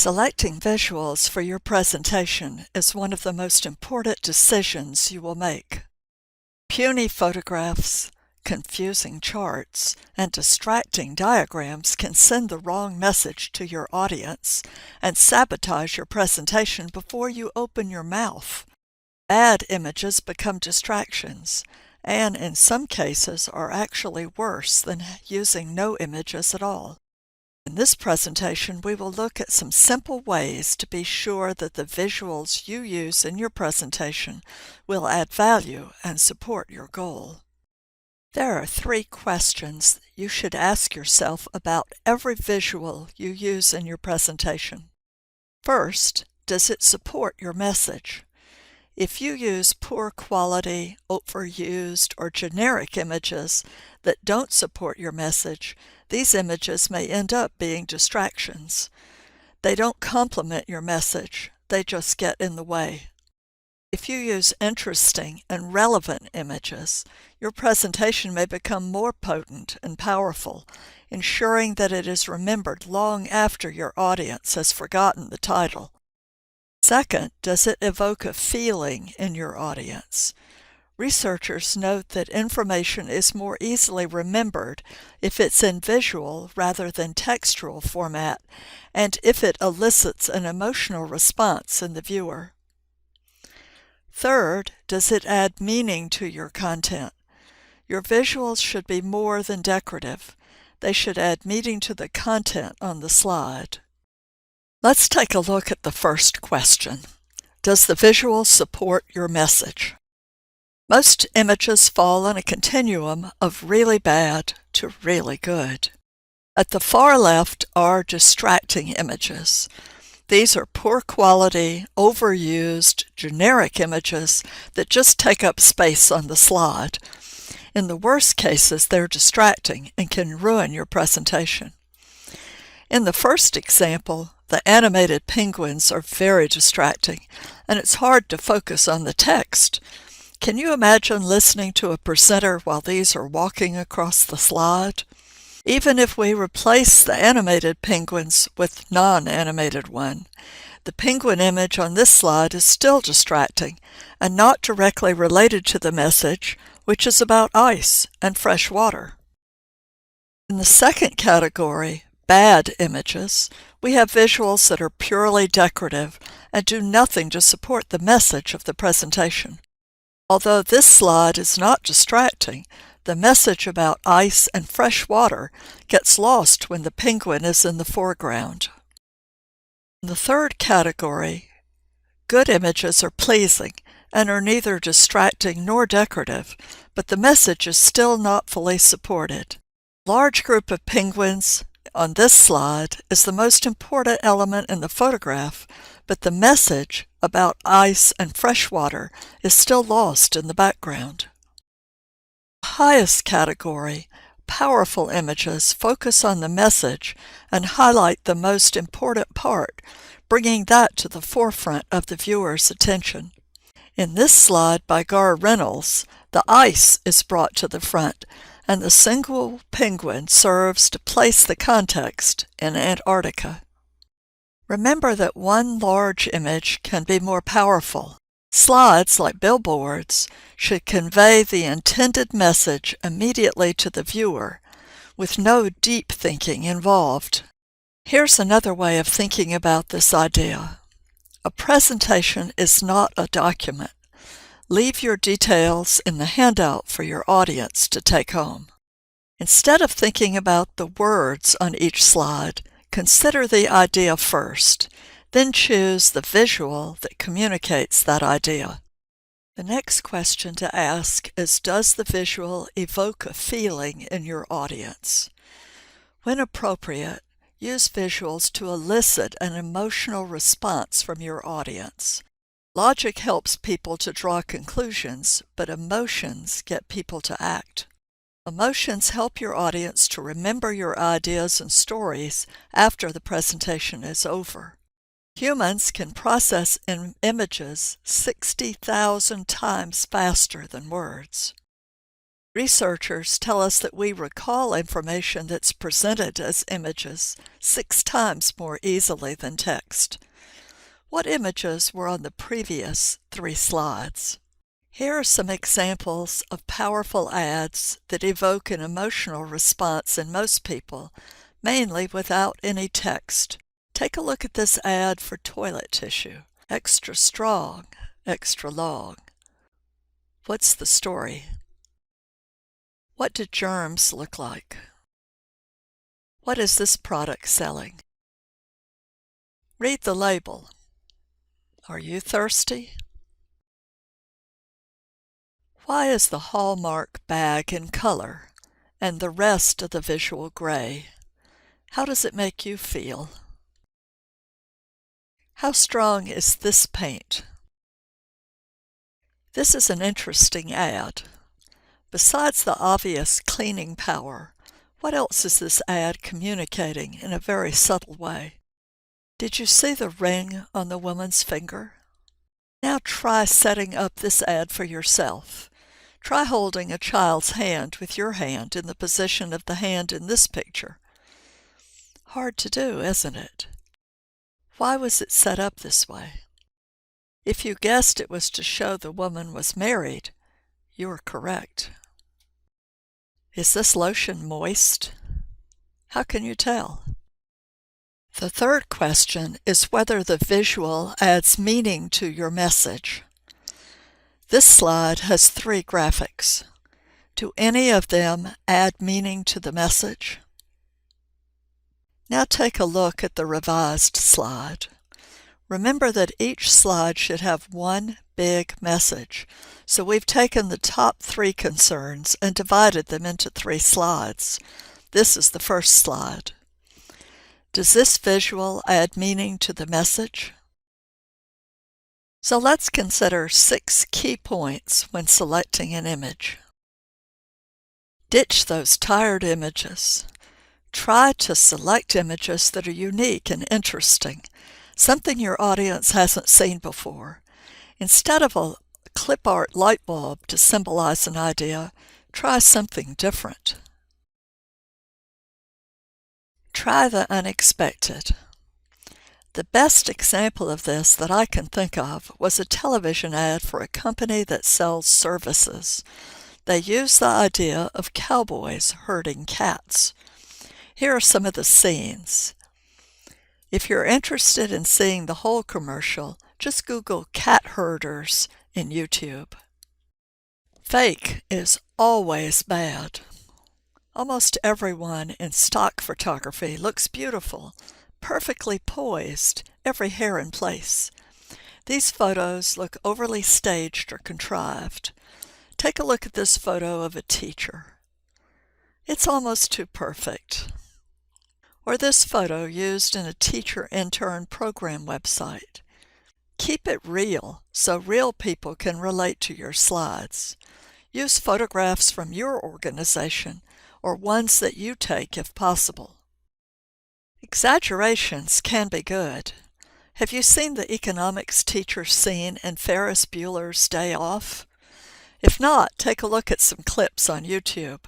Selecting visuals for your presentation is one of the most important decisions you will make. Puny photographs, confusing charts, and distracting diagrams can send the wrong message to your audience and sabotage your presentation before you open your mouth. Bad images become distractions, and in some cases are actually worse than using no images at all. In this presentation, we will look at some simple ways to be sure that the visuals you use in your presentation will add value and support your goal. There are 3 questions you should ask yourself about every visual you use in your presentation. First, does it support your message? If you use poor quality, overused, or generic images that don't support your message, these images may end up being distractions. They don't complement your message, they just get in the way. If you use interesting and relevant images, your presentation may become more potent and powerful, ensuring that it is remembered long after your audience has forgotten the title. Second, does it evoke a feeling in your audience? Researchers note that information is more easily remembered if it's in visual rather than textual format, and if it elicits an emotional response in the viewer. Third, does it add meaning to your content? Your visuals should be more than decorative. They should add meaning to the content on the slide. Let's take a look at the first question. Does the visual support your message? Most images fall on a continuum of really bad to really good. At the far left are distracting images. These are poor quality, overused, generic images that just take up space on the slide. In the worst cases, they're distracting and can ruin your presentation. In the first example, the animated penguins are very distracting, and it's hard to focus on the text. Can you imagine listening to a presenter while these are walking across the slide? Even if we replace the animated penguins with non-animated one, the penguin image on this slide is still distracting and not directly related to the message, which is about ice and fresh water. In the second category, bad images, we have visuals that are purely decorative and do nothing to support the message of the presentation. Although this slide is not distracting, the message about ice and fresh water gets lost when the penguin is in the foreground. In the third category, good images are pleasing and are neither distracting nor decorative, but the message is still not fully supported. A large group of penguins on this slide is the most important element in the photograph, but the message about ice and fresh water is still lost in the background. The highest category, powerful images, focus on the message and highlight the most important part, bringing that to the forefront of the viewer's attention. In this slide by Gar Reynolds, the ice is brought to the front, and the single penguin serves to place the context in Antarctica. Remember that one large image can be more powerful. Slides, like billboards, should convey the intended message immediately to the viewer, with no deep thinking involved. Here's another way of thinking about this idea. A presentation is not a document. Leave your details in the handout for your audience to take home. Instead of thinking about the words on each slide, consider the idea first, then choose the visual that communicates that idea. The next question to ask is, does the visual evoke a feeling in your audience? When appropriate, use visuals to elicit an emotional response from your audience. Logic helps people to draw conclusions, but emotions get people to act. Emotions help your audience to remember your ideas and stories after the presentation is over. Humans can process images 60,000 times faster than words. Researchers tell us that we recall information that's presented as images 6 times more easily than text. What images were on the previous 3 slides? Here are some examples of powerful ads that evoke an emotional response in most people, mainly without any text. Take a look at this ad for toilet tissue. Extra strong, extra long. What's the story? What do germs look like? What is this product selling? Read the label. Are you thirsty? Why is the Hallmark bag in color and the rest of the visual gray? How does it make you feel? How strong is this paint? This is an interesting ad. Besides the obvious cleaning power, what else is this ad communicating in a very subtle way? Did you see the ring on the woman's finger? Now try setting up this ad for yourself. Try holding a child's hand with your hand in the position of the hand in this picture. Hard to do, isn't it? Why was it set up this way? If you guessed it was to show the woman was married, you were correct. Is this lotion moist? How can you tell? The third question is whether the visual adds meaning to your message. This slide has 3 graphics. Do any of them add meaning to the message? Now take a look at the revised slide. Remember that each slide should have one big message, so we've taken the top 3 concerns and divided them into 3 slides. This is the first slide. Does this visual add meaning to the message? So let's consider 6 key points when selecting an image. Ditch those tired images. Try to select images that are unique and interesting, something your audience hasn't seen before. Instead of a clip art light bulb to symbolize an idea, try something different. Try the unexpected. The best example of this that I can think of was a television ad for a company that sells services. They use the idea of cowboys herding cats. Here are some of the scenes. If you're interested in seeing the whole commercial, just Google cat herders in YouTube. Fake is always bad. Almost everyone in stock photography looks beautiful, perfectly poised, every hair in place. These photos look overly staged or contrived. Take a look at this photo of a teacher. It's almost too perfect. Or this photo used in a teacher intern program website. Keep it real so real people can relate to your slides. Use photographs from your organization or ones that you take if possible. Exaggerations can be good. Have you seen the economics teacher scene in Ferris Bueller's Day Off? If not, take a look at some clips on YouTube.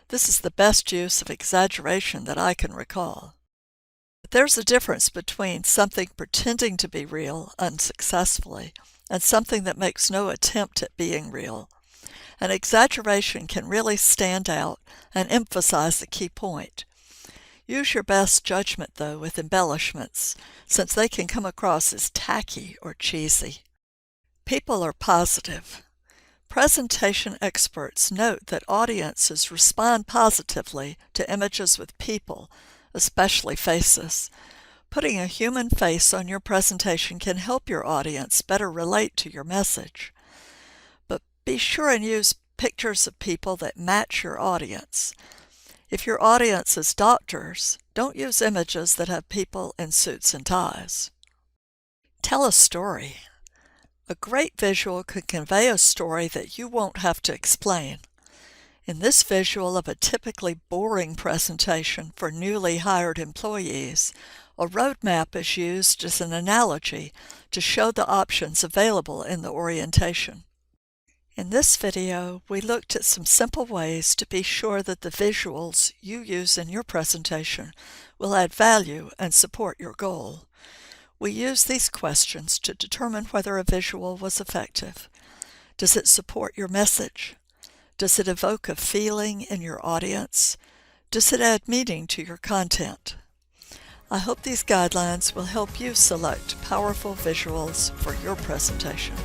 This is the best use of exaggeration that I can recall. But there's a difference between something pretending to be real unsuccessfully and something that makes no attempt at being real. An exaggeration can really stand out and emphasize the key point. Use your best judgment, though, with embellishments, since they can come across as tacky or cheesy. People are positive. Presentation experts note that audiences respond positively to images with people, especially faces. Putting a human face on your presentation can help your audience better relate to your message. But be sure and use pictures of people that match your audience. If your audience is doctors, don't use images that have people in suits and ties. Tell a story. A great visual could convey a story that you won't have to explain. In this visual of a typically boring presentation for newly hired employees, a roadmap is used as an analogy to show the options available in the orientation. In this video, we looked at some simple ways to be sure that the visuals you use in your presentation will add value and support your goal. We use these questions to determine whether a visual was effective. Does it support your message? Does it evoke a feeling in your audience? Does it add meaning to your content? I hope these guidelines will help you select powerful visuals for your presentation.